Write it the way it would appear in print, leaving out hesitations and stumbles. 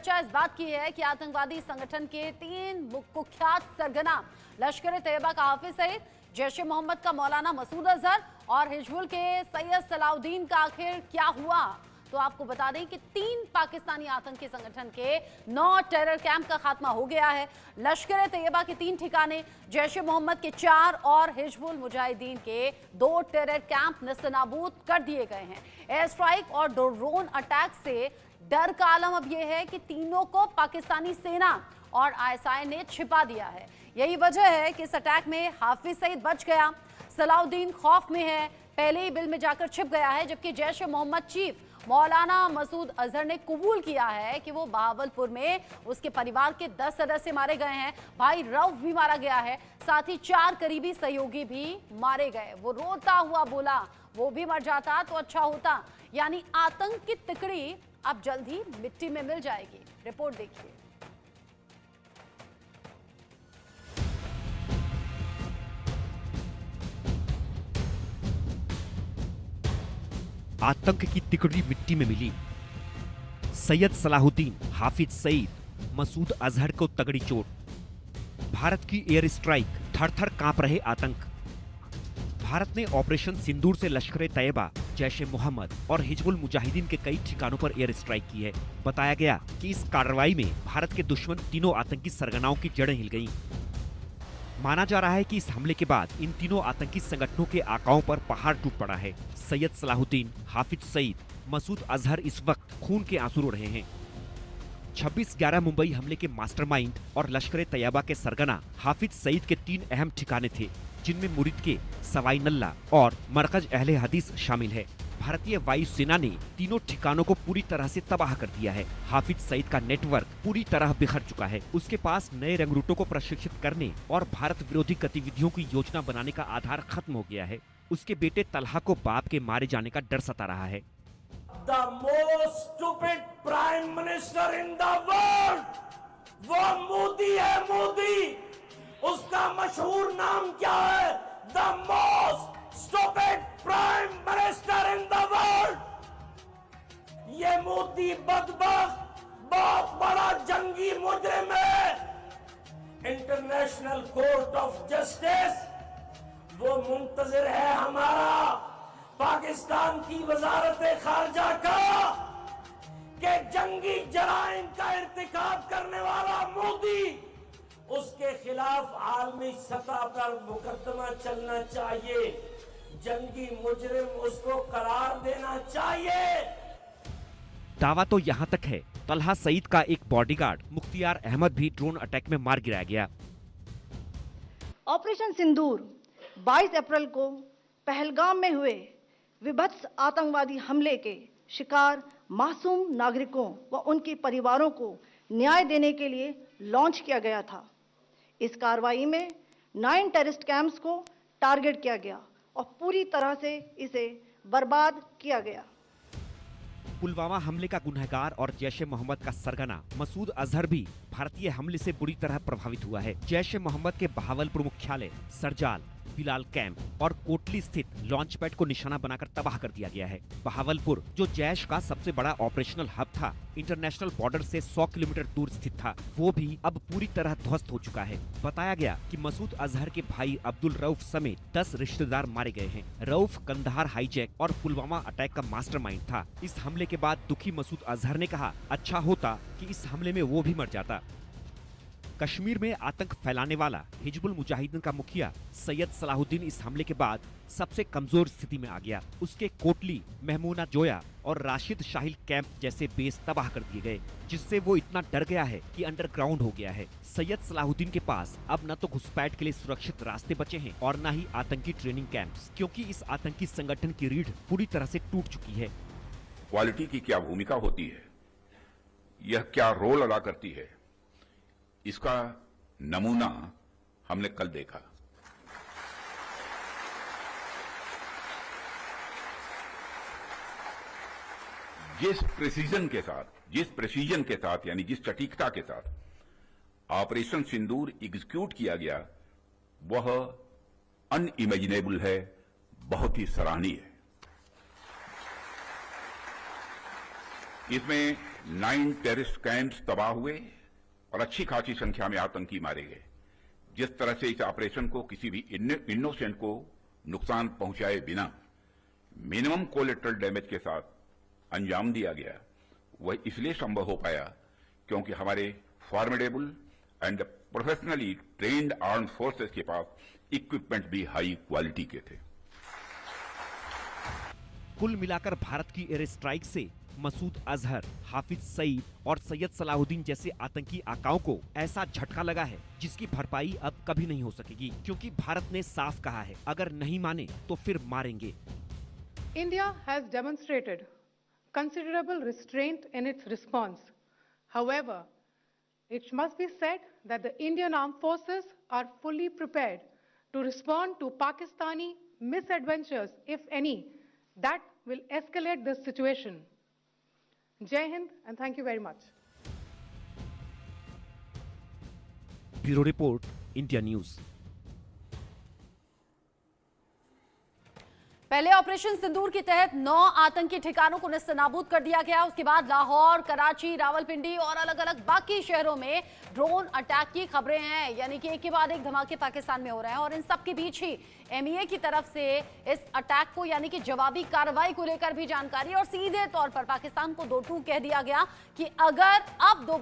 चर्चा इस बात की है कि आतंकवादी संगठन के 3 कुख्यात सरगना लश्कर ए तैयबा का हाफिज सईद, जैश ए मोहम्मद का मौलाना मसूद अजहर और हिजबुल के सैयद सलाउद्दीन का आखिर क्या हुआ। तो आपको बता दें कि 3 पाकिस्तानी आतंकी संगठन के 9 टेरर कैंप का खात्मा हो गया है। लश्कर ए तैयबा के 3 ठिकाने, जैश ए मोहम्मद के 4 और हिजबुल मुजाहिदीन के 2 टेरर कैंप नस्तनाबूद कर दिए गए हैं। एयर स्ट्राइक और ड्रोन अटैक से डर का आलम अब यह है कि तीनों को पाकिस्तानी सेना और आईएसआई ने छिपा दिया है। यही वजह है कि इस अटैक में हाफिज सईद बच गया, सलाउद्दीन खौफ में है, पहले ही बिल में जाकर छिप गया है, जबकि जैश ए मोहम्मद चीफ मौलाना मसूद अजहर ने कबूल किया है कि वो बहावलपुर में उसके परिवार के 10 सदस्य मारे गए हैं। भाई रऊफ भी मारा गया है, साथ ही 4 करीबी सहयोगी भी मारे गए। वो रोता हुआ बोला वो भी मर जाता तो अच्छा होता। यानी आतंक की तिकड़ी अब जल्द ही मिट्टी में मिल जाएगी। रिपोर्ट देखिए। आतंक की तिकड़ी मिट्टी में मिली। सैयद सलाहुद्दीन, हाफिज सईद, मसूद अजहर को तगड़ी चोट। भारत की एयर स्ट्राइक, थर-थर कांप रहे आतंक। भारत ने ऑपरेशन सिंदूर से लश्कर ए तैयबा, जैश ए मोहम्मद और हिजबुल मुजाहिदीन के कई ठिकानों पर एयर स्ट्राइक की है। बताया गया कि इस कार्रवाई में भारत के दुश्मन तीनों आतंकी सरगनाओं की जड़ें हिल गईं। माना जा रहा है कि इस हमले के बाद इन तीनों आतंकी संगठनों के आकाओं पर पहाड़ टूट पड़ा है। सैयद सलाहुद्दीन, हाफिज सईद, मसूद अजहर इस वक्त खून के आंसू रो रहे हैं। 26/11 मुंबई हमले के मास्टरमाइंड और लश्कर ए तैयबा के सरगना हाफिज सईद के 3 अहम ठिकाने थे, जिनमें मुरिद के, सवाई नल्ला और मरकज अहले हदीस शामिल है। भारतीय वायुसेना ने तीनों ठिकानों को पूरी तरह से तबाह कर दिया है। हाफिज सईद का नेटवर्क पूरी तरह बिखर चुका है। उसके पास नए रंगरूटों को प्रशिक्षित करने और भारत विरोधी गतिविधियों की योजना बनाने का आधार खत्म हो गया है। उसके बेटे तलहा को बाप के मारे जाने का डर सता रहा है। The most stupid prime minister in the world, वो मोदी है। मोदी, उसका मशहूर नाम क्या है? The most stupid prime minister in the world। ये मोदी बदबख्त बहुत बड़ा जंगी मुजरिम है। इंटरनेशनल कोर्ट ऑफ जस्टिस वो मुंतजिर है हमारा पाकिस्तान की वजारत खारजा का कि जंगी जराइम का इर्तिकाब करने वाला मोदी, उसके खिलाफ आलमी सतह पर मुकदमा चलना चाहिए। जंगी मुजरिम उसको करार देना चाहिए। दावा तो यहाँ तक है, तलहा सईद का एक बॉडीगार्ड मुख्तियार अहमद भी ड्रोन अटैक में मार गिराया गया। ऑपरेशन सिंदूर 22 अप्रैल को पहलगाम में हुए विभत्स आतंकवादी हमले के शिकार मासूम नागरिकों व उनके परिवारों को न्याय देने के लिए लॉन्च किया गया था। इस कार्रवाई में 9 टेररिस्ट कैंप्स को टारगेट किया गया और पूरी तरह से इसे बर्बाद किया गया। पुलवामा हमले का गुनहगार और जैश ए मोहम्मद का सरगना मसूद अजहर भी भारतीय हमले से बुरी तरह प्रभावित हुआ है। जैश ए मोहम्मद के बहावलपुर मुख्यालय, सरजाल, बिलाल कैंप और कोटली स्थित लॉन्च पैड को निशाना बनाकर तबाह कर दिया गया है। बहावलपुर, जो जैश का सबसे बड़ा ऑपरेशनल हब था, इंटरनेशनल बॉर्डर से 100 किलोमीटर दूर स्थित था, वो भी अब पूरी तरह ध्वस्त हो चुका है। बताया गया कि मसूद अजहर के भाई अब्दुल रऊफ समेत 10 रिश्तेदार मारे गए हैं। रऊफ कंदहार हाईजैक और पुलवामा अटैक का मास्टरमाइंड था। इस हमले के बाद दुखी मसूद अजहर ने कहा, अच्छा होता कि इस हमले में वो भी मर जाता। कश्मीर में आतंक फैलाने वाला हिजबुल मुजाहिदीन का मुखिया सैयद सलाहुद्दीन इस हमले के बाद सबसे कमजोर स्थिति में आ गया। उसके कोटली, महमूना जोया और राशिद शाहिल कैंप जैसे बेस तबाह कर दिए गए, जिससे वो इतना डर गया है कि अंडरग्राउंड हो गया है। सैयद सलाहुद्दीन के पास अब न तो घुसपैठ के लिए सुरक्षित रास्ते बचे हैं और न ही आतंकी ट्रेनिंग कैंप्स, क्योंकि इस आतंकी संगठन की रीढ़ पूरी तरह से टूट चुकी है। क्वालिटी की क्या भूमिका होती है, यह क्या रोल अदा करती है, इसका नमूना हमने कल देखा। जिस प्रेसिजन के साथ यानी जिस सटीकता के साथ ऑपरेशन सिंदूर एग्जीक्यूट किया गया, वह अनइमेजिनेबल है, बहुत ही सराहनीय है। इसमें 9 टेररिस्ट कैंप्स तबाह हुए और अच्छी खासी संख्या में आतंकी मारे गए। जिस तरह से इस ऑपरेशन को किसी भी इनोसेंट को नुकसान पहुंचाए बिना मिनिमम कोलेटरल डैमेज के साथ अंजाम दिया गया, वह इसलिए संभव हो पाया क्योंकि हमारे formidable and professionally trained armed forces के पास इक्विपमेंट भी हाई क्वालिटी के थे। कुल मिलाकर भारत की एयर स्ट्राइक से मसूद अजहर, हाफिज सईद और सैयद सलाहुद्दीन जैसे आतंकी आकाओं को ऐसा झटका लगा है जिसकी भरपाई अब कभी नहीं हो सकेगी, क्योंकि भारत ने साफ कहा है अगर नहीं माने तो फिर मारेंगे। India has demonstrated considerable restraint in its response. However, it must be said that the Indian Armed Forces are fully prepared to respond to Pakistani misadventures, if any, that will escalate this situation. Jai Hind and thank you very much. Bureau report, India news. पहले operation सिंदूर के तहत 9 आतंकी ठिकानों को नेस्तनाबूद कर दिया गया। उसके बाद लाहौर, कराची, रावलपिंडी और अलग अलग बाकी शहरों में ड्रोन अटैक की खबरें हैं, यानी कि एक के बाद एक धमाके पाकिस्तान में हो रहे हैं। और इन सब के बीच ही एमईए की तरफ से इस अटैक को यानी कि जवाबी कार्रवाई को लेकर भी जानकारी, और सीधे तौर पर पाकिस्तान को दो टूक कह दिया गया कि अगर अब दोबारा